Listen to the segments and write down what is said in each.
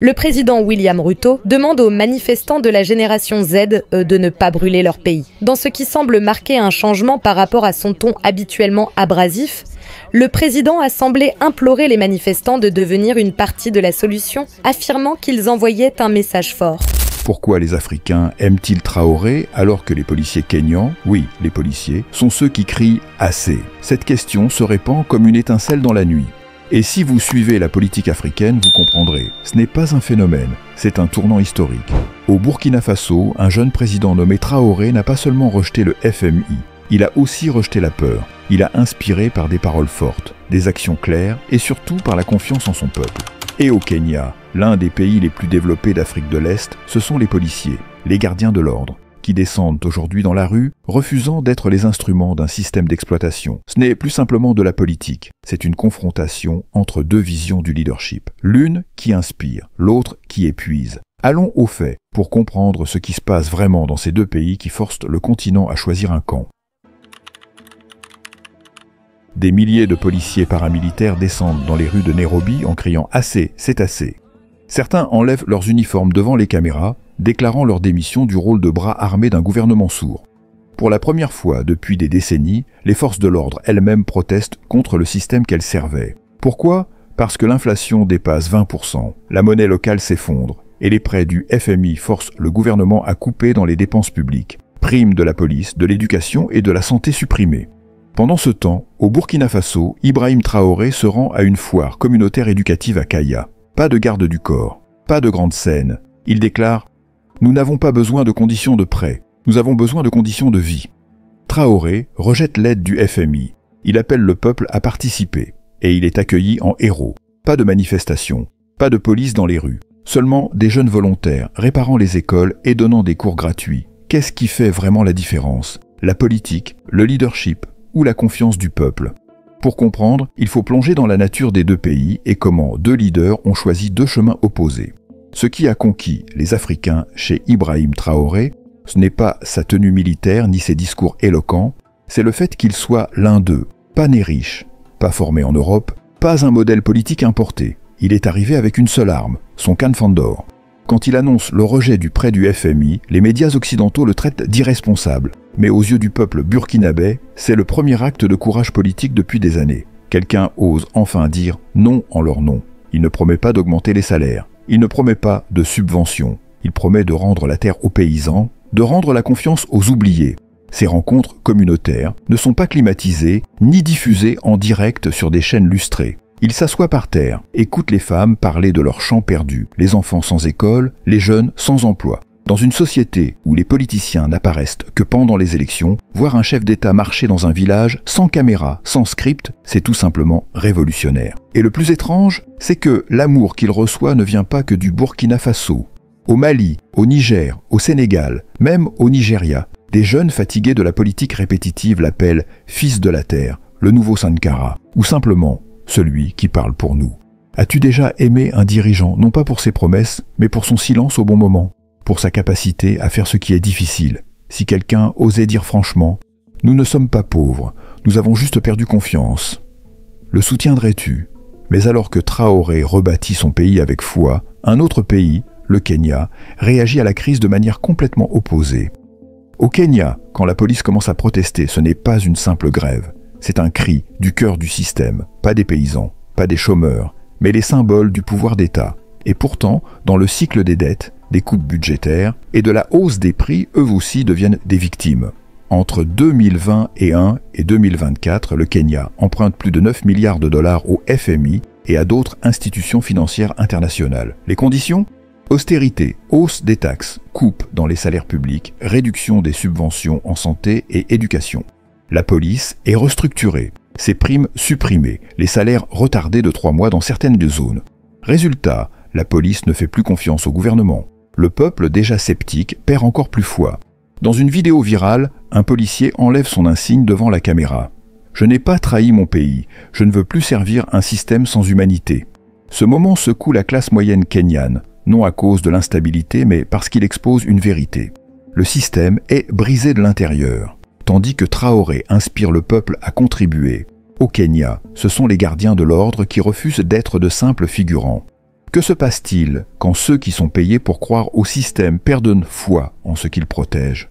Le président William Ruto demande aux manifestants de la génération Z de ne pas brûler leur pays. Dans ce qui semble marquer un changement par rapport à son ton habituellement abrasif, le président a semblé implorer les manifestants de devenir une partie de la solution, affirmant qu'ils envoyaient un message fort. Pourquoi les Africains aiment-ils Traoré alors que les policiers kényans, oui, les policiers, sont ceux qui crient « assez ». Cette question se répand comme une étincelle dans la nuit. Et si vous suivez la politique africaine, vous comprendrez. Ce n'est pas un phénomène, c'est un tournant historique. Au Burkina Faso, un jeune président nommé Traoré n'a pas seulement rejeté le FMI, il a aussi rejeté la peur. Il a inspiré par des paroles fortes, des actions claires et surtout par la confiance en son peuple. Et au Kenya, l'un des pays les plus développés d'Afrique de l'Est, ce sont les policiers, les gardiens de l'ordre, qui descendent aujourd'hui dans la rue, refusant d'être les instruments d'un système d'exploitation. Ce n'est plus simplement de la politique, c'est une confrontation entre deux visions du leadership. L'une qui inspire, l'autre qui épuise. Allons aux faits pour comprendre ce qui se passe vraiment dans ces deux pays qui forcent le continent à choisir un camp. Des milliers de policiers paramilitaires descendent dans les rues de Nairobi en criant « Assez, c'est assez ». Certains enlèvent leurs uniformes devant les caméras, déclarant leur démission du rôle de bras armés d'un gouvernement sourd. Pour la première fois depuis des décennies, les forces de l'ordre elles-mêmes protestent contre le système qu'elles servaient. Pourquoi ? Parce que l'inflation dépasse 20%, la monnaie locale s'effondre, et les prêts du FMI forcent le gouvernement à couper dans les dépenses publiques, primes de la police, de l'éducation et de la santé supprimées. Pendant ce temps, au Burkina Faso, Ibrahim Traoré se rend à une foire communautaire éducative à Kaya. Pas de garde du corps, pas de grande scène. Il déclare « Nous n'avons pas besoin de conditions de prêt, nous avons besoin de conditions de vie ». Traoré rejette l'aide du FMI. Il appelle le peuple à participer, et il est accueilli en héros. Pas de manifestation, pas de police dans les rues, seulement des jeunes volontaires réparant les écoles et donnant des cours gratuits. Qu'est-ce qui fait vraiment la différence ? La politique, le leadership ou la confiance du peuple ? Pour comprendre, il faut plonger dans la nature des deux pays et comment deux leaders ont choisi deux chemins opposés. Ce qui a conquis les Africains chez Ibrahim Traoré, ce n'est pas sa tenue militaire ni ses discours éloquents, c'est le fait qu'il soit l'un d'eux, pas né riche, pas formé en Europe, pas un modèle politique importé. Il est arrivé avec une seule arme, son canne d'or. Quand il annonce le rejet du prêt du FMI, les médias occidentaux le traitent d'irresponsable. Mais aux yeux du peuple burkinabé, c'est le premier acte de courage politique depuis des années. Quelqu'un ose enfin dire non en leur nom. Il ne promet pas d'augmenter les salaires. Il ne promet pas de subventions. Il promet de rendre la terre aux paysans, de rendre la confiance aux oubliés. Ces rencontres communautaires ne sont pas climatisées ni diffusées en direct sur des chaînes lustrées. Il s'assoit par terre, écoute les femmes parler de leurs champs perdus, les enfants sans école, les jeunes sans emploi. Dans une société où les politiciens n'apparaissent que pendant les élections, voir un chef d'État marcher dans un village sans caméra, sans script, c'est tout simplement révolutionnaire. Et le plus étrange, c'est que l'amour qu'il reçoit ne vient pas que du Burkina Faso. Au Mali, au Niger, au Sénégal, même au Nigeria, des jeunes fatigués de la politique répétitive l'appellent « fils de la terre », le nouveau Sankara, ou simplement celui qui parle pour nous. As-tu déjà aimé un dirigeant, non pas pour ses promesses, mais pour son silence au bon moment, pour sa capacité à faire ce qui est difficile? Si quelqu'un osait dire franchement « Nous ne sommes pas pauvres, nous avons juste perdu confiance », le soutiendrais-tu? Mais alors que Traoré rebâtit son pays avec foi, un autre pays, le Kenya, réagit à la crise de manière complètement opposée. Au Kenya, quand la police commence à protester, ce n'est pas une simple grève. C'est un cri du cœur du système, pas des paysans, pas des chômeurs, mais les symboles du pouvoir d'État. Et pourtant, dans le cycle des dettes, des coupes budgétaires et de la hausse des prix, eux aussi deviennent des victimes. Entre 2021 et 2024, le Kenya emprunte plus de 9 milliards de dollars au FMI et à d'autres institutions financières internationales. Les conditions ? Austérité, hausse des taxes, coupe dans les salaires publics, réduction des subventions en santé et éducation. La police est restructurée, ses primes supprimées, les salaires retardés de 3 mois dans certaines zones. Résultat, la police ne fait plus confiance au gouvernement. Le peuple, déjà sceptique, perd encore plus foi. Dans une vidéo virale, un policier enlève son insigne devant la caméra. « Je n'ai pas trahi mon pays, je ne veux plus servir un système sans humanité ». Ce moment secoue la classe moyenne kenyane, non à cause de l'instabilité, mais parce qu'il expose une vérité. Le système est brisé de l'intérieur. Tandis que Traoré inspire le peuple à contribuer. Au Kenya, ce sont les gardiens de l'ordre qui refusent d'être de simples figurants. Que se passe-t-il quand ceux qui sont payés pour croire au système perdent foi en ce qu'ils protègent?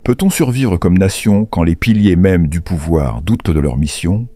Peut-on survivre comme nation quand les piliers mêmes du pouvoir doutent de leur mission?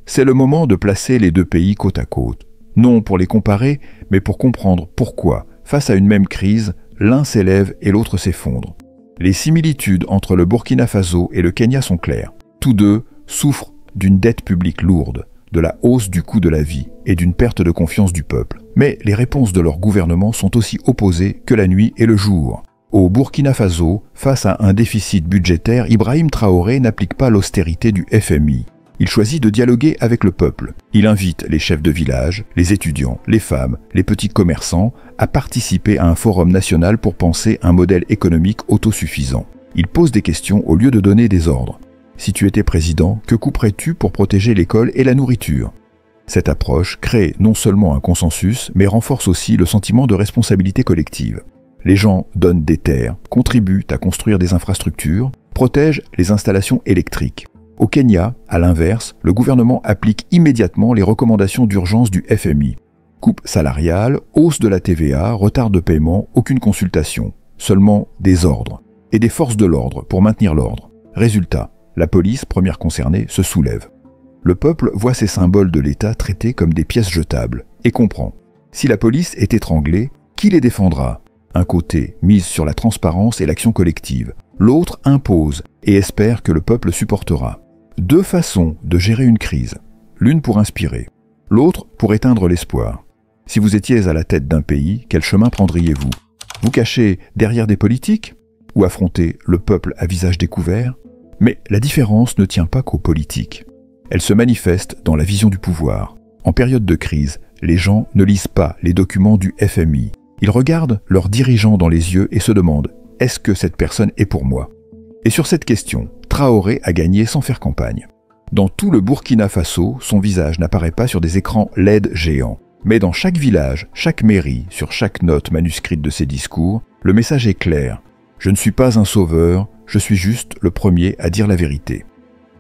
C'est le moment de placer les deux pays côte à côte. Non pour les comparer, mais pour comprendre pourquoi, face à une même crise, l'un s'élève et l'autre s'effondre. Les similitudes entre le Burkina Faso et le Kenya sont claires. Tous deux souffrent d'une dette publique lourde, de la hausse du coût de la vie et d'une perte de confiance du peuple. Mais les réponses de leur gouvernement sont aussi opposées que la nuit et le jour. Au Burkina Faso, face à un déficit budgétaire, Ibrahim Traoré n'applique pas l'austérité du FMI. Il choisit de dialoguer avec le peuple. Il invite les chefs de village, les étudiants, les femmes, les petits commerçants à participer à un forum national pour penser un modèle économique autosuffisant. Il pose des questions au lieu de donner des ordres. Si tu étais président, que couperais-tu pour protéger l'école et la nourriture? Cette approche crée non seulement un consensus, mais renforce aussi le sentiment de responsabilité collective. Les gens donnent des terres, contribuent à construire des infrastructures, protègent les installations électriques. Au Kenya, à l'inverse, le gouvernement applique immédiatement les recommandations d'urgence du FMI. Coupe salariale, hausse de la TVA, retard de paiement, aucune consultation. Seulement des ordres. Et des forces de l'ordre pour maintenir l'ordre. Résultat, la police, première concernée, se soulève. Le peuple voit ces symboles de l'État traités comme des pièces jetables et comprend. Si la police est étranglée, qui les défendra? Un côté mise sur la transparence et l'action collective. L'autre impose et espère que le peuple supportera. Deux façons de gérer une crise. L'une pour inspirer, l'autre pour éteindre l'espoir. Si vous étiez à la tête d'un pays, quel chemin prendriez-vous? Vous cacher derrière des politiques? Ou affronter le peuple à visage découvert? Mais la différence ne tient pas qu'aux politiques. Elle se manifeste dans la vision du pouvoir. En période de crise, les gens ne lisent pas les documents du FMI. Ils regardent leurs dirigeants dans les yeux et se demandent « Est-ce que cette personne est pour moi ?» Et sur cette question, Traoré a gagné sans faire campagne. Dans tout le Burkina Faso, son visage n'apparaît pas sur des écrans LED géants. Mais dans chaque village, chaque mairie, sur chaque note manuscrite de ses discours, le message est clair. Je ne suis pas un sauveur, je suis juste le premier à dire la vérité.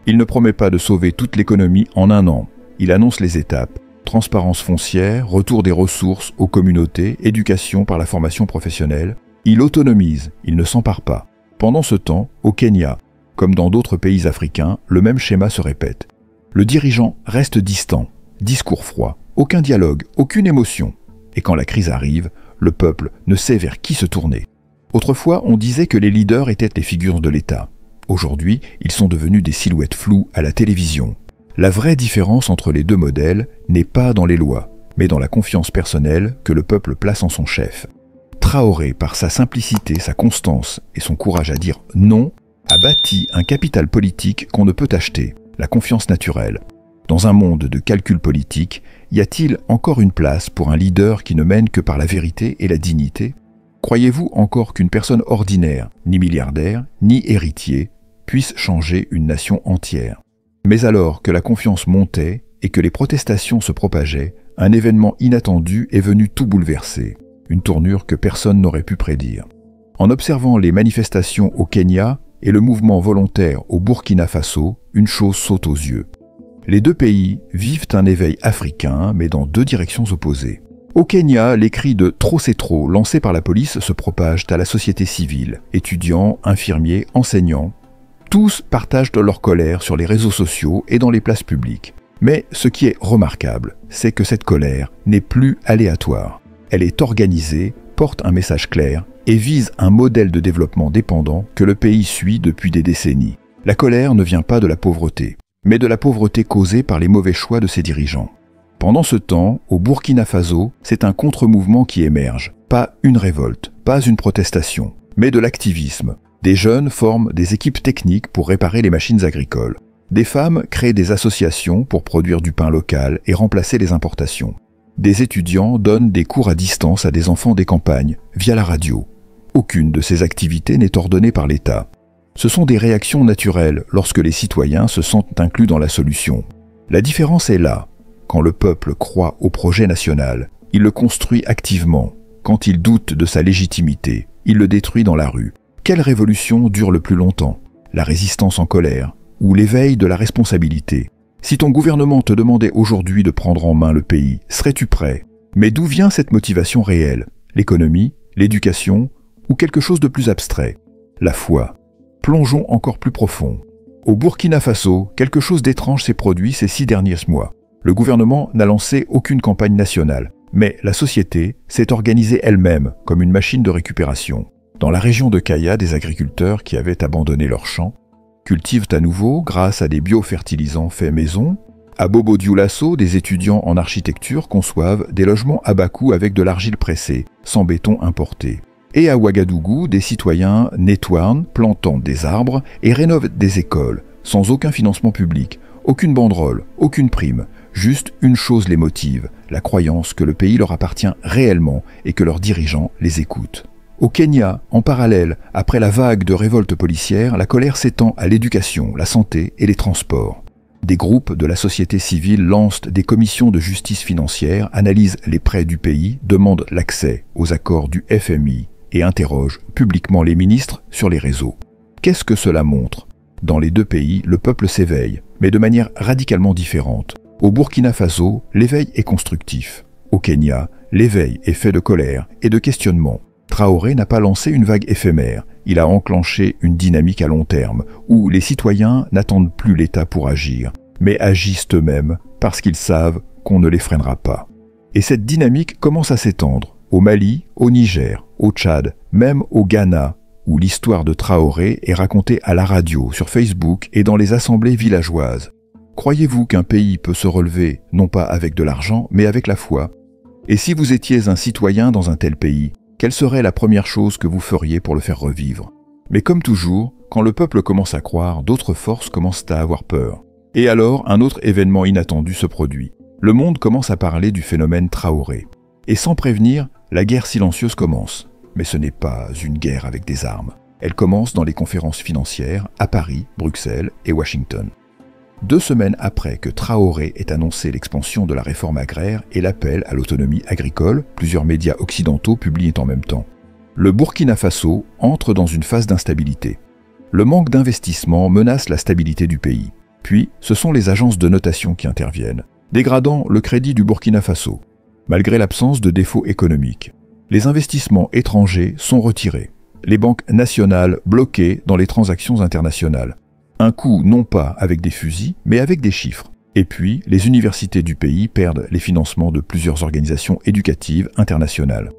Il ne promet pas de sauver toute l'économie en un an. Il annonce les étapes. Transparence foncière, retour des ressources aux communautés, éducation par la formation professionnelle. Il autonomise, il ne s'empare pas. Pendant ce temps, au Kenya, comme dans d'autres pays africains, le même schéma se répète. Le dirigeant reste distant, discours froid, aucun dialogue, aucune émotion. Et quand la crise arrive, le peuple ne sait vers qui se tourner. Autrefois, on disait que les leaders étaient les figures de l'État. Aujourd'hui, ils sont devenus des silhouettes floues à la télévision. La vraie différence entre les deux modèles n'est pas dans les lois, mais dans la confiance personnelle que le peuple place en son chef. Traoré, par sa simplicité, sa constance et son courage à dire non, a bâti un capital politique qu'on ne peut acheter, la confiance naturelle. Dans un monde de calcul politique, y a-t-il encore une place pour un leader qui ne mène que par la vérité et la dignité? Croyez-vous encore qu'une personne ordinaire, ni milliardaire, ni héritier, puisse changer une nation entière? Mais alors que la confiance montait et que les protestations se propageaient, un événement inattendu est venu tout bouleverser, une tournure que personne n'aurait pu prédire. En observant les manifestations au Kenya et le mouvement volontaire au Burkina Faso, une chose saute aux yeux. Les deux pays vivent un éveil africain, mais dans deux directions opposées. Au Kenya, les cris de « trop c'est trop » lancés par la police se propagent à la société civile, étudiants, infirmiers, enseignants. Tous partagent leur colère sur les réseaux sociaux et dans les places publiques. Mais ce qui est remarquable, c'est que cette colère n'est plus aléatoire. Elle est organisée, porte un message clair et vise un modèle de développement dépendant que le pays suit depuis des décennies. La colère ne vient pas de la pauvreté, mais de la pauvreté causée par les mauvais choix de ses dirigeants. Pendant ce temps, au Burkina Faso, c'est un contre-mouvement qui émerge. Pas une révolte, pas une protestation, mais de l'activisme. Des jeunes forment des équipes techniques pour réparer les machines agricoles. Des femmes créent des associations pour produire du pain local et remplacer les importations. Des étudiants donnent des cours à distance à des enfants des campagnes, via la radio. Aucune de ces activités n'est ordonnée par l'État. Ce sont des réactions naturelles lorsque les citoyens se sentent inclus dans la solution. La différence est là. Quand le peuple croit au projet national, il le construit activement. Quand il doute de sa légitimité, il le détruit dans la rue. Quelle révolution dure le plus longtemps? La résistance en colère ou l'éveil de la responsabilité? Si ton gouvernement te demandait aujourd'hui de prendre en main le pays, serais-tu prêt? Mais d'où vient cette motivation réelle? L'économie, l'éducation ou quelque chose de plus abstrait? La foi. Plongeons encore plus profond. Au Burkina Faso, quelque chose d'étrange s'est produit ces 6 derniers mois. Le gouvernement n'a lancé aucune campagne nationale, mais la société s'est organisée elle-même comme une machine de récupération. Dans la région de Kaya, des agriculteurs qui avaient abandonné leurs champs cultivent à nouveau grâce à des biofertilisants faits maison. À Bobo-Dioulasso, des étudiants en architecture conçoivent des logements à bas coût avec de l'argile pressée, sans béton importé. Et à Ouagadougou, des citoyens nettoient, plantant des arbres et rénovent des écoles, sans aucun financement public, aucune banderole, aucune prime. Juste une chose les motive, la croyance que le pays leur appartient réellement et que leurs dirigeants les écoutent. Au Kenya, en parallèle, après la vague de révoltes policières, la colère s'étend à l'éducation, la santé et les transports. Des groupes de la société civile lancent des commissions de justice financière, analysent les prêts du pays, demandent l'accès aux accords du FMI et interrogent publiquement les ministres sur les réseaux. Qu'est-ce que cela montre? Dans les deux pays, le peuple s'éveille, mais de manière radicalement différente. Au Burkina Faso, l'éveil est constructif. Au Kenya, l'éveil est fait de colère et de questionnement. Traoré n'a pas lancé une vague éphémère, il a enclenché une dynamique à long terme, où les citoyens n'attendent plus l'État pour agir, mais agissent eux-mêmes parce qu'ils savent qu'on ne les freinera pas. Et cette dynamique commence à s'étendre, au Mali, au Niger, au Tchad, même au Ghana, où l'histoire de Traoré est racontée à la radio, sur Facebook et dans les assemblées villageoises. Croyez-vous qu'un pays peut se relever, non pas avec de l'argent, mais avec la foi? Et si vous étiez un citoyen dans un tel pays, quelle serait la première chose que vous feriez pour le faire revivre? Mais comme toujours, quand le peuple commence à croire, d'autres forces commencent à avoir peur. Et alors, un autre événement inattendu se produit. Le monde commence à parler du phénomène Traoré. Et sans prévenir, la guerre silencieuse commence. Mais ce n'est pas une guerre avec des armes. Elle commence dans les conférences financières à Paris, Bruxelles et Washington. 2 semaines après que Traoré ait annoncé l'expansion de la réforme agraire et l'appel à l'autonomie agricole, plusieurs médias occidentaux publient en même temps. Le Burkina Faso entre dans une phase d'instabilité. Le manque d'investissement menace la stabilité du pays. Puis, ce sont les agences de notation qui interviennent, dégradant le crédit du Burkina Faso, malgré l'absence de défauts économiques. Les investissements étrangers sont retirés. Les banques nationales bloquées dans les transactions internationales. Un coup non pas avec des fusils, mais avec des chiffres. Et puis, les universités du pays perdent les financements de plusieurs organisations éducatives internationales.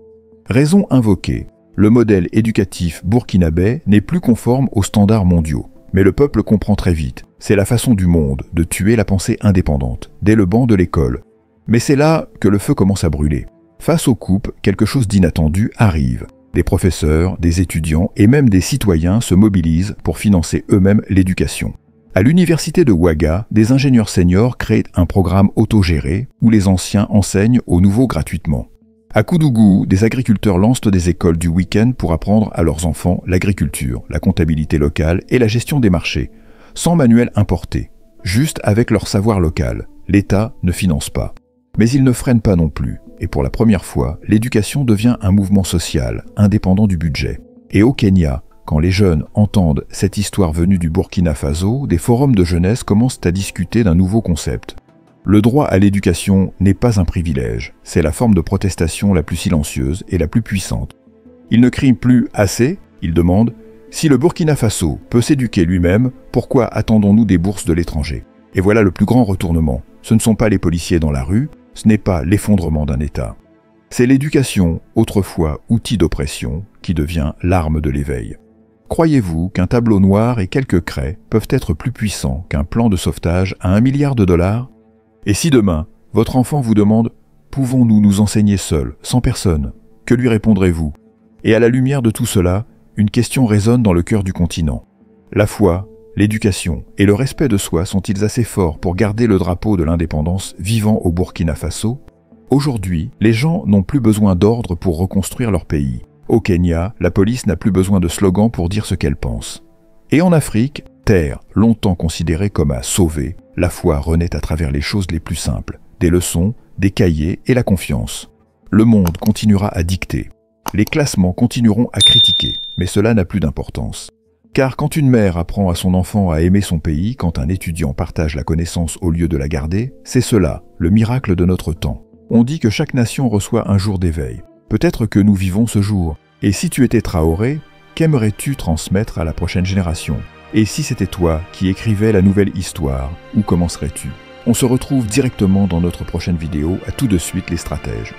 Raison invoquée, le modèle éducatif burkinabé n'est plus conforme aux standards mondiaux. Mais le peuple comprend très vite, c'est la façon du monde de tuer la pensée indépendante, dès le banc de l'école. Mais c'est là que le feu commence à brûler. Face aux coupes, quelque chose d'inattendu arrive. Des professeurs, des étudiants et même des citoyens se mobilisent pour financer eux-mêmes l'éducation. À l'université de Ouaga, des ingénieurs seniors créent un programme autogéré où les anciens enseignent aux nouveaux gratuitement. À Koudougou, des agriculteurs lancent des écoles du week-end pour apprendre à leurs enfants l'agriculture, la comptabilité locale et la gestion des marchés, sans manuel importé, juste avec leur savoir local. L'État ne finance pas. Mais il ne freine pas non plus. Et pour la première fois, l'éducation devient un mouvement social, indépendant du budget. Et au Kenya, quand les jeunes entendent cette histoire venue du Burkina Faso, des forums de jeunesse commencent à discuter d'un nouveau concept. Le droit à l'éducation n'est pas un privilège, c'est la forme de protestation la plus silencieuse et la plus puissante. Ils ne crient plus assez, ils demandent « Si le Burkina Faso peut s'éduquer lui-même, pourquoi attendons-nous des bourses de l'étranger ?» Et voilà le plus grand retournement. Ce ne sont pas les policiers dans la rue, ce n'est pas l'effondrement d'un État. C'est l'éducation, autrefois outil d'oppression, qui devient l'arme de l'éveil. Croyez-vous qu'un tableau noir et quelques craies peuvent être plus puissants qu'un plan de sauvetage à $1 milliard? Et si demain, votre enfant vous demande « Pouvons-nous nous enseigner seuls, sans personne ?» Que lui répondrez-vous? Et à la lumière de tout cela, une question résonne dans le cœur du continent. La foi, l'éducation et le respect de soi sont-ils assez forts pour garder le drapeau de l'indépendance vivant au Burkina Faso? Aujourd'hui, les gens n'ont plus besoin d'ordre pour reconstruire leur pays. Au Kenya, la police n'a plus besoin de slogans pour dire ce qu'elle pense. Et en Afrique, terre longtemps considérée comme à sauver, la foi renaît à travers les choses les plus simples, des leçons, des cahiers et la confiance. Le monde continuera à dicter. Les classements continueront à critiquer, mais cela n'a plus d'importance. Car quand une mère apprend à son enfant à aimer son pays, quand un étudiant partage la connaissance au lieu de la garder, c'est cela, le miracle de notre temps. On dit que chaque nation reçoit un jour d'éveil. Peut-être que nous vivons ce jour. Et si tu étais Traoré, qu'aimerais-tu transmettre à la prochaine génération? Et si c'était toi qui écrivais la nouvelle histoire, où commencerais-tu? On se retrouve directement dans notre prochaine vidéo. À tout de suite les stratèges.